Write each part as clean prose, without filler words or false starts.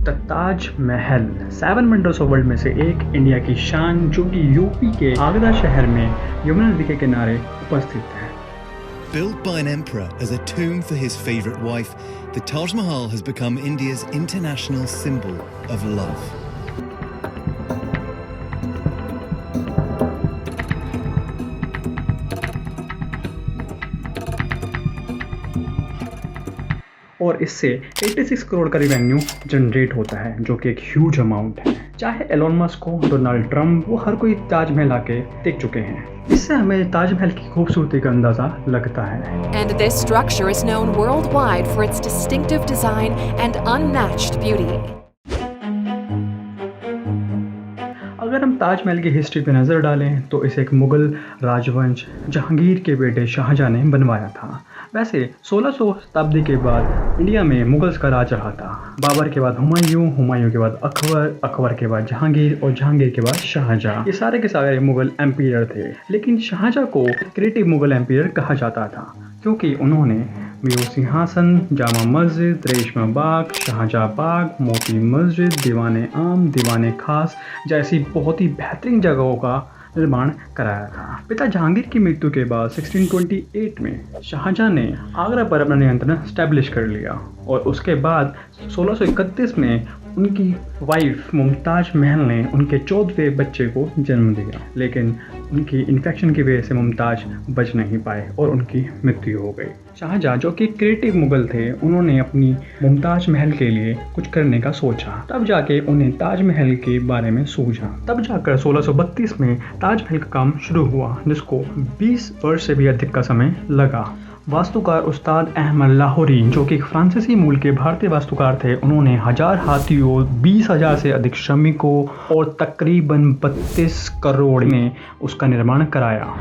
The Taj Mahal 7 wonders of world में से एक, इंडिया की शान, जो कि यूपी के आगरा शहर में यमुना नदी के किनारे उपस्थित है। Built by an emperor as a tomb for his favorite wife, the Taj Mahal has become India's international symbol of love. और इससे 86 करोड़ का रिवेन्यू जनरेट होता है, जो कि एक ह्यूज अमाउंट है। चाहे एलोन मस्क हो, डोनाल्ड ट्रम्प, वो हर कोई ताजमहल आके देख चुके हैं। इससे हमें ताजमहल की खूबसूरती का अंदाजा लगता है। And this structure is known worldwide for its distinctive design and unmatched beauty. अगर हम ताजमहल की हिस्ट्री पे नज़र डालें तो इसे एक मुग़ल राजवंश जहांगीर के बेटे शाहजहां ने बनवाया था। वैसे 1600 शताब्दी के बाद इंडिया में मुग़ल्स का राज रहा था। बाबर के बाद हुमायूं, हुमायूं के बाद अकबर, अकबर के बाद जहांगीर और जहांगीर के बाद शाहजहां। ये सारे के सारे मुग़ल एम्पायर थे, लेकिन शाहजहां को क्रिएटिव मुग़ल एम्पायर कहा जाता था क्योंकि उन्होंने मीर सिंहासन, जामा मस्जिद, रेशमा बाग, शाहजहां बाग, मोती मस्जिद, दीवाने आम, दीवाने खास जैसी बहुत ही बेहतरीन जगहों का निर्माण कराया था। पिता जहांगीर की मृत्यु के बाद 1628 में शाहजहां ने आगरा पर अपना नियंत्रण स्टैब्लिश कर लिया और उसके बाद 1631 में उनकी वाइफ मुमताज़ महल ने उनके 14वें बच्चे को जन्म दिया, लेकिन उनकी इन्फेक्शन की वजह से मुमताज़ बच नहीं पाए और उनकी मृत्यु हो गई। शाहजहां, जो कि क्रिएटिव मुगल थे, उन्होंने अपनी मुमताज़ महल के लिए कुछ करने का सोचा। तब जाके उन्हें ताजमहल के बारे में सूझा। तब जाकर 1632 में ताजमहल का काम शुरू हुआ, जिसको 20 वर्ष से भी अधिक का समय लगा। वास्तुकार उस्ताद अहमद लाहौरी, जो कि फ्रांसीसी मूल के भारतीय वास्तुकार थे, उन्होंने 1000 हाथियों, 20,000 से अधिक श्रमिकों और तकरीबन 32 करोड़ में उसका निर्माण कराया।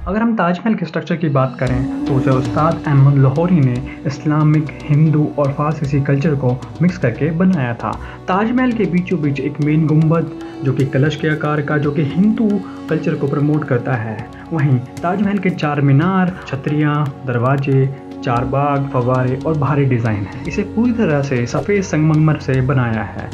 अगर हम ताजमहल के स्ट्रक्चर की बात करें तो उसे उस्ताद अहमद लाहौरी ने इस्लामिक, हिंदू और फारसी कल्चर को मिक्स करके बनाया था। ताजमहल के बीचों बीच एक मेन गुंबद, जो कि कलश के आकार का, जो कि हिंदू कल्चर को प्रमोट करता है। वहीं ताजमहल के 4 मीनार, छतरियाँ, दरवाजे, 4 बाग, फव्वारे और भारी डिज़ाइन है। इसे पूरी तरह से सफ़ेद संगमरमर से बनाया है।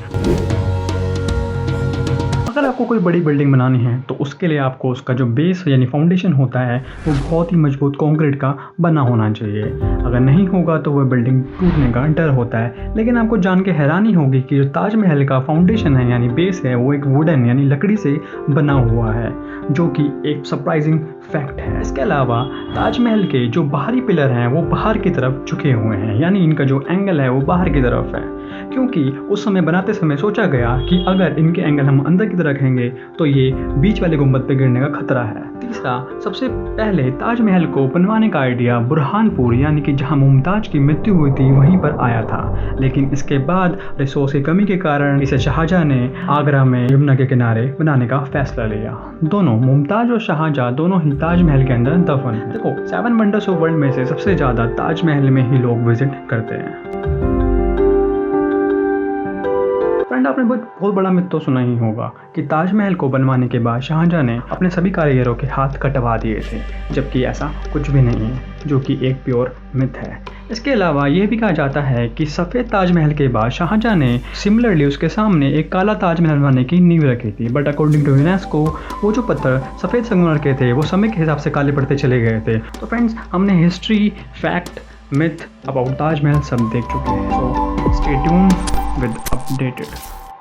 अगर आपको कोई बड़ी बिल्डिंग बनानी है तो उसके लिए आपको उसका जो बेस यानी फाउंडेशन होता है वो बहुत ही मजबूत कंक्रीट का बना होना चाहिए। अगर नहीं होगा तो वह बिल्डिंग टूटने का डर होता है। लेकिन आपको जान के हैरानी होगी कि जो ताजमहल का फाउंडेशन है यानी बेस है, वो एक वुडन यानी लकड़ी से बना हुआ है, जो कि एक सरप्राइजिंग फैक्ट है। इसके अलावा ताजमहल के जो बाहरी पिलर हैं वो बाहर की तरफ झुके हुए हैं, यानी इनका जो एंगल है वो बाहर की तरफ है, क्योंकि उस समय बनाते समय सोचा गया कि अगर इनके एंगल हम अंदर की तरफ रखेंगे तो ये बीच वाले गुंबद पे गिरने का खतरा है। तीसरा, सबसे पहले ताजमहल को बनवाने का आइडिया बुरहानपुर यानी कि जहां मुमताज की मृत्यु हुई थी वहीं पर आया था, लेकिन इसके बाद रिसोर्स की कमी के कारण इसे शाहजहां ने आगरा में यमुना के किनारे बनाने का फैसला लिया। दोनों मुमताज और शाहजहां दोनों ही ताजमहल के अंदर दफन हैं। देखो, 7 वंडर्स ऑफ वर्ल्ड में से सबसे ज़्यादा ताजमहल में ही लोग विजिट करते हैं। फ्रेंड, आपने बहुत बड़ा मिथ तो सुना ही होगा कि ताजमहल को बनवाने के बाद शाहजहां ने अपने सभी कारीगरों के हाथ कटवा दिए थे, जबकि ऐसा कुछ भी नहीं है, जो कि एक प्योर मिथ है। इसके अलावा यह भी कहा जाता है कि सफ़ेद ताजमहल के बाद शाहजहां ने सिमिलरली उसके सामने एक काला ताजमहल बनवाने की नींव रखी थी, बट अकॉर्डिंग टू यूनेस्को वो जो पत्थर सफ़ेद संगमरमर के थे वो समय के हिसाब से काले पड़ते चले गए थे। तो फ्रेंड्स, हमने history, fact, myth about Taj Mahal सब देख चुके हैं। So stay tuned with updated